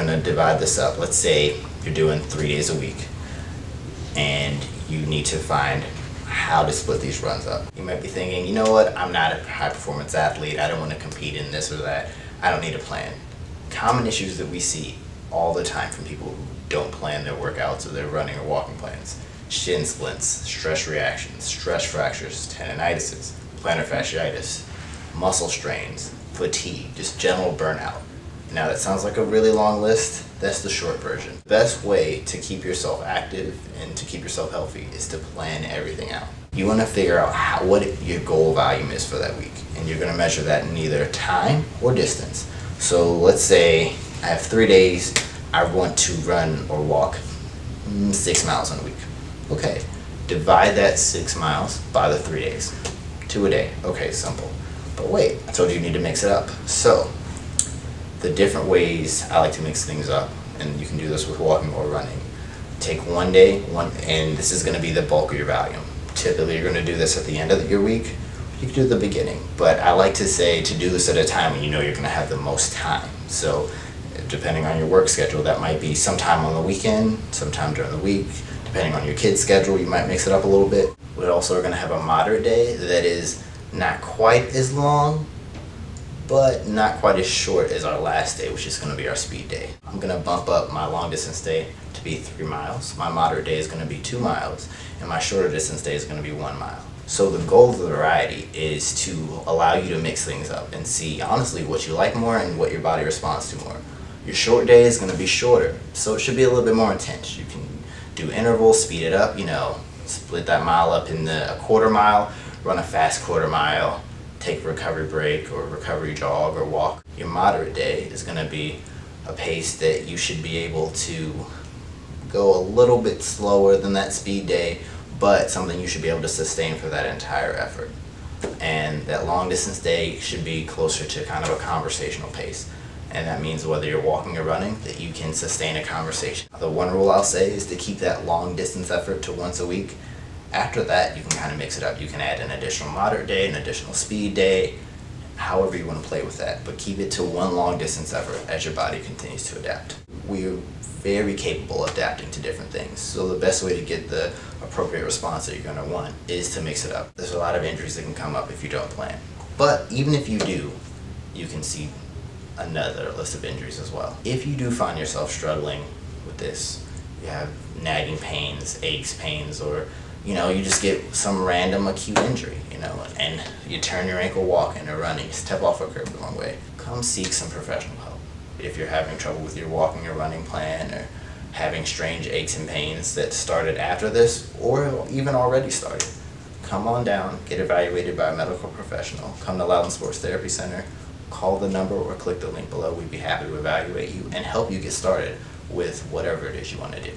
going to divide this up. Let's say you're doing 3 days a week and you need to find how to split these runs up. You might be thinking, you know what, I'm not a high performance athlete, I don't want to compete in this or that, I don't need a plan. Common issues that we see all the time from people who don't plan their workouts or their running or walking plans: shin splints, stress reactions, stress fractures, tendinitis, plantar fasciitis, muscle strains, fatigue, just general burnout. Now that sounds like a really long list. That's the short version. The best way to keep yourself active and to keep yourself healthy is to plan everything out. You want to figure out what your goal volume is for that week, and you're going to measure that in either time or distance. So let's say I have 3 days, I want to run or walk 6 miles in a week. Okay, divide that 6 miles by the 3 days. 2 a day. Okay, simple. But wait, I told you you need to mix it up. So the different ways I like to mix things up, and you can do this with walking or running. Take one day, and this is going to be the bulk of your volume. Typically, you're going to do this at the end of your week. You can do the beginning, but I like to say to do this at a time when you know you're going to have the most time. So depending on your work schedule, that might be sometime on the weekend, sometime during the week. Depending on your kid's schedule, you might mix it up a little bit. We also are going to have a moderate day that is not quite as long, but not quite as short as our last day, which is going to be our speed day. I'm going to bump up my long distance day to be 3 miles. My moderate day is going to be 2 miles, and my shorter distance day is going to be 1 mile. So the goal of the variety is to allow you to mix things up and see honestly what you like more and what your body responds to more. Your short day is going to be shorter, so it should be a little bit more intense. You can do intervals, speed it up, split that mile up into a quarter mile, run a fast quarter mile, take a recovery break or recovery jog or walk. Your moderate day is going to be a pace that you should be able to go a little bit slower than that speed day, but something you should be able to sustain for that entire effort. And that long distance day should be closer to kind of a conversational pace. And that means whether you're walking or running, that you can sustain a conversation. The one rule I'll say is to keep that long distance effort to once a week. After that, you can kind of mix it up. You can add an additional moderate day, an additional speed day, however you want to play with that. But keep it to one long distance effort as your body continues to adapt. We're very capable of adapting to different things. So the best way to get the appropriate response that you're going to want is to mix it up. There's a lot of injuries that can come up if you don't plan. But even if you do, you can see another list of injuries as well. If you do find yourself struggling with this, you have nagging pains, aches, pains, or you just get some random acute injury, and you turn your ankle walking or running, you step off a curb the wrong way, come seek some professional help. If you're having trouble with your walking or running plan, or having strange aches and pains that started after this, or even already started, come on down, get evaluated by a medical professional, come to Loudon Sports Therapy Center, call the number or click the link below. We'd be happy to evaluate you and help you get started with whatever it is you want to do.